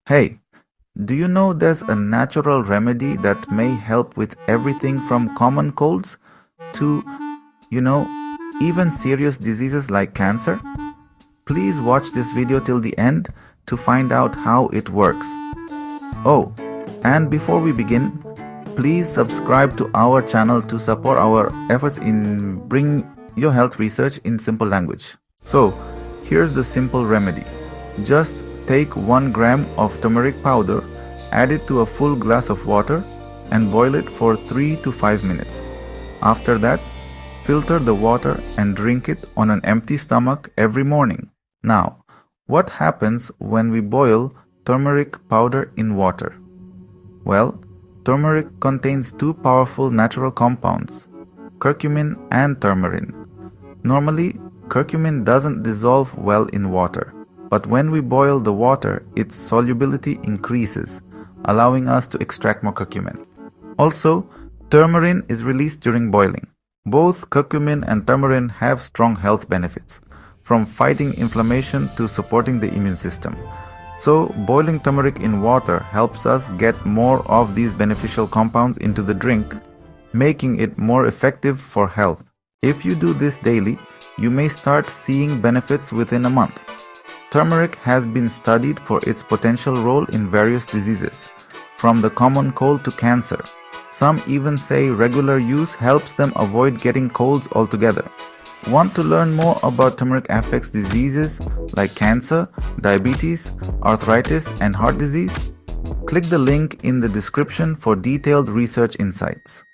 Hey, do you know there's a natural remedy that may help with everything from common colds to, you know, even serious diseases like cancer? Please watch this video till the end to find out how it works. Oh, and before we begin, please subscribe to our channel to support our efforts in bringing your health research in simple language. So, here's the simple remedy. Just take 1 gram of turmeric powder, add it to a full glass of water, and boil it for 3 to 5 minutes. After that, filter the water and drink it on an empty stomach every morning. Now, what happens when we boil turmeric powder in water? Well, turmeric contains 2 powerful natural compounds, curcumin and turmerone. Normally, curcumin doesn't dissolve well in water, but when we boil the water, its solubility increases, allowing us to extract more curcumin. Also, turmerone is released during boiling. Both curcumin and turmerone have strong health benefits, from fighting inflammation to supporting the immune system. So, boiling turmeric in water helps us get more of these beneficial compounds into the drink, making it more effective for health. If you do this daily, you may start seeing benefits within a month. Turmeric has been studied for its potential role in various diseases, from the common cold to cancer. Some even say regular use helps them avoid getting colds altogether. Want to learn more about turmeric affects diseases like cancer, diabetes, arthritis, and heart disease? Click the link in the description for detailed research insights.